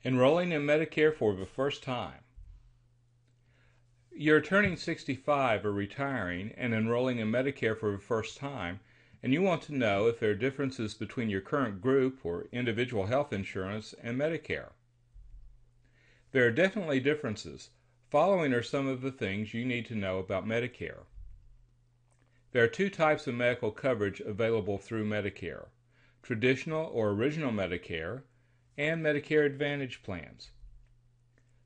Enrolling in Medicare for the first time. You're turning 65 or retiring and enrolling in Medicare for the first time, and you want to know if there are differences between your current group or individual health insurance and Medicare. There are definitely differences. Following are some of the things you need to know about Medicare. There are two types of medical coverage available through Medicare: traditional or original Medicare and Medicare Advantage plans.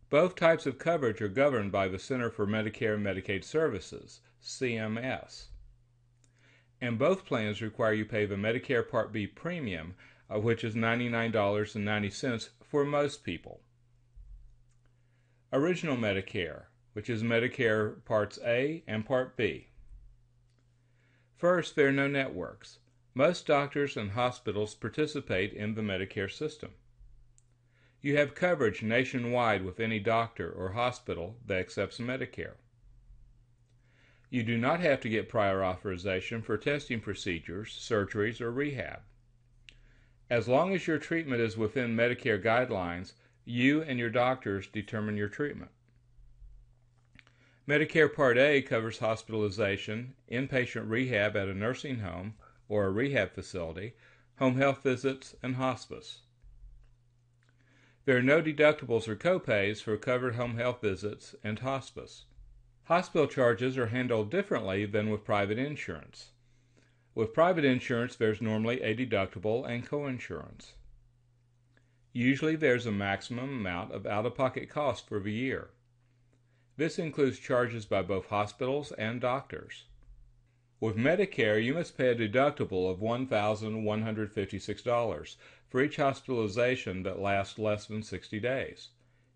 Both types of coverage are governed by the Center for Medicare and Medicaid Services, CMS. And both plans require you pay the Medicare Part B premium, which is $99.90 for most people. Original Medicare, which is Medicare Parts A and Part B. First, there are no networks. Most doctors and hospitals participate in the Medicare system. You have coverage nationwide with any doctor or hospital that accepts Medicare. You do not have to get prior authorization for testing procedures, surgeries, or rehab. As long as your treatment is within Medicare guidelines, you and your doctors determine your treatment. Medicare Part A covers hospitalization, inpatient rehab at a nursing home or a rehab facility, home health visits, and hospice. There are no deductibles or copays for covered home health visits and hospice. Hospital charges are handled differently than with private insurance. With private insurance, there's normally a deductible and coinsurance. Usually there's a maximum amount of out-of-pocket cost for the year. This includes charges by both hospitals and doctors. With Medicare, you must pay a deductible of $1,156 for each hospitalization that lasts less than 60 days.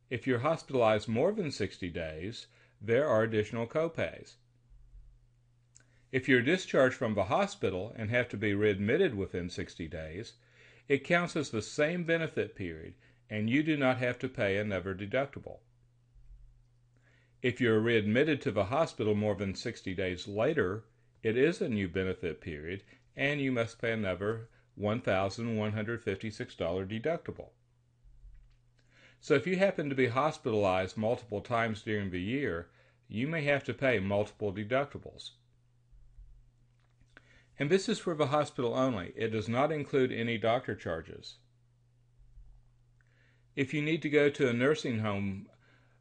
If you're hospitalized more than 60 days, there are additional copays. If you're discharged from the hospital and have to be readmitted within 60 days, it counts as the same benefit period, and you do not have to pay another deductible. If you're readmitted to the hospital more than 60 days later, it is a new benefit period, and you must pay another $1,156 deductible. So if you happen to be hospitalized multiple times during the year, you may have to pay multiple deductibles. And this is for the hospital only. It does not include any doctor charges. If you need to go to a nursing home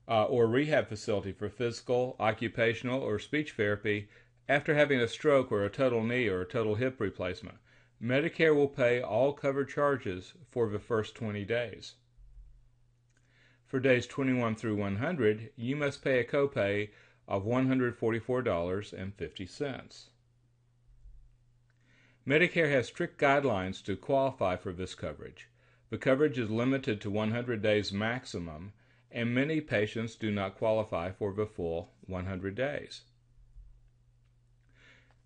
or rehab facility for physical, occupational, or speech therapy after having a stroke or a total knee or a total hip replacement, Medicare will pay all covered charges for the first 20 days. For days 21 through 100, you must pay a copay of $144.50. Medicare has strict guidelines to qualify for this coverage. The coverage is limited to 100 days maximum, and many patients do not qualify for the full 100 days.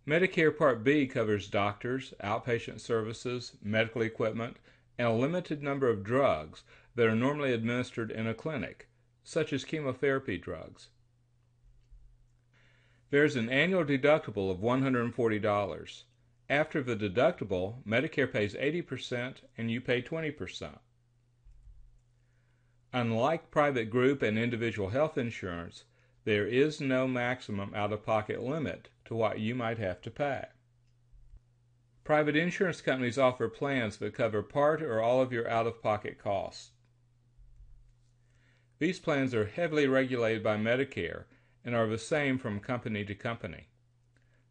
Medicare Part B covers doctors, outpatient services, medical equipment, and a limited number of drugs that are normally administered in a clinic, such as chemotherapy drugs. There's an annual deductible of $140. After the deductible, Medicare pays 80% and you pay 20%. Unlike private group and individual health insurance, there is no maximum out-of-pocket limit to what you might have to pay. Private insurance companies offer plans that cover part or all of your out-of-pocket costs. These plans are heavily regulated by Medicare and are the same from company to company.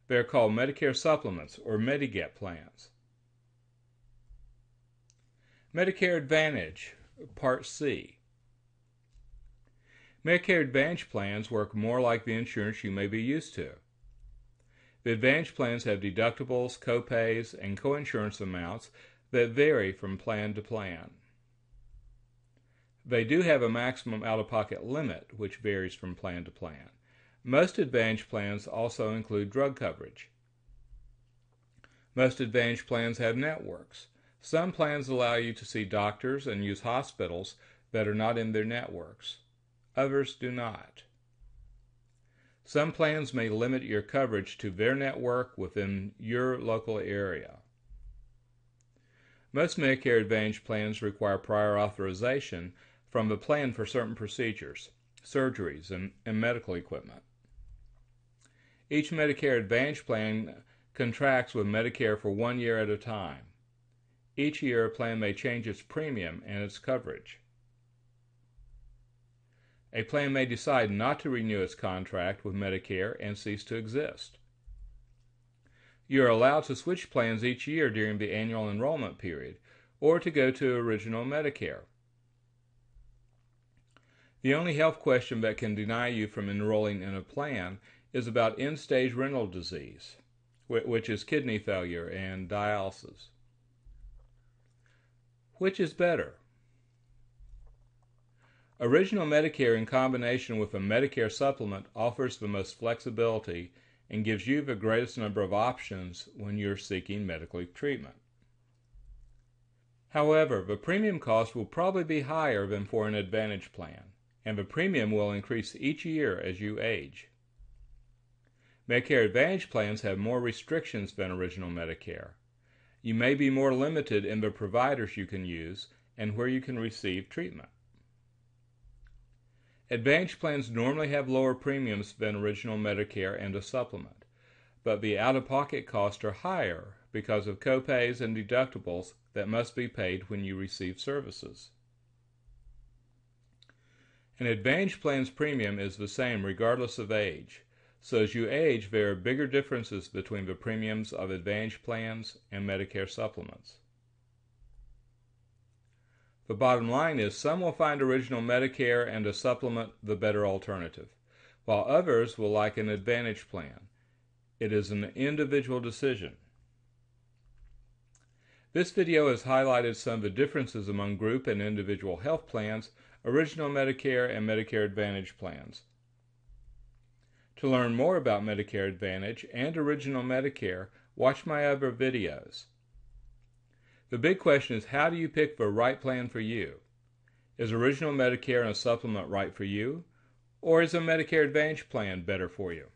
They are called Medicare supplements or Medigap plans. Medicare Advantage, Part C. Medicare Advantage plans work more like the insurance you may be used to. The Advantage plans have deductibles, copays, and coinsurance amounts that vary from plan to plan. They do have a maximum out-of-pocket limit, which varies from plan to plan. Most Advantage plans also include drug coverage. Most Advantage plans have networks. Some plans allow you to see doctors and use hospitals that are not in their networks. Others do not. Some plans may limit your coverage to their network within your local area. Most Medicare Advantage plans require prior authorization from the plan for certain procedures, surgeries, and medical equipment. Each Medicare Advantage plan contracts with Medicare for 1 year at a time. Each year, a plan may change its premium and its coverage. A plan may decide not to renew its contract with Medicare and cease to exist. You are allowed to switch plans each year during the annual enrollment period, or to go to Original Medicare. The only health question that can deny you from enrolling in a plan is about end-stage renal disease, which is kidney failure and dialysis. Which is better? Original Medicare in combination with a Medicare supplement offers the most flexibility and gives you the greatest number of options when you're seeking medical treatment. However, the premium cost will probably be higher than for an Advantage plan, and the premium will increase each year as you age. Medicare Advantage plans have more restrictions than Original Medicare. You may be more limited in the providers you can use and where you can receive treatment. Advantage plans normally have lower premiums than Original Medicare and a supplement, but the out-of-pocket costs are higher because of copays and deductibles that must be paid when you receive services. An Advantage plan's premium is the same regardless of age, so as you age there are bigger differences between the premiums of Advantage plans and Medicare supplements. The bottom line is some will find Original Medicare and a supplement the better alternative, while others will like an Advantage plan. It is an individual decision. This video has highlighted some of the differences among group and individual health plans, Original Medicare and Medicare Advantage plans. To learn more about Medicare Advantage and Original Medicare, watch my other videos. The big question is, how do you pick the right plan for you? Is Original Medicare and a supplement right for you? Or is a Medicare Advantage plan better for you?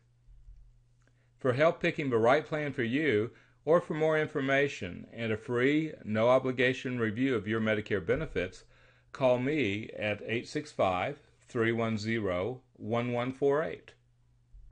For help picking the right plan for you, or for more information and a free, no-obligation review of your Medicare benefits, call me at 865-310-1148.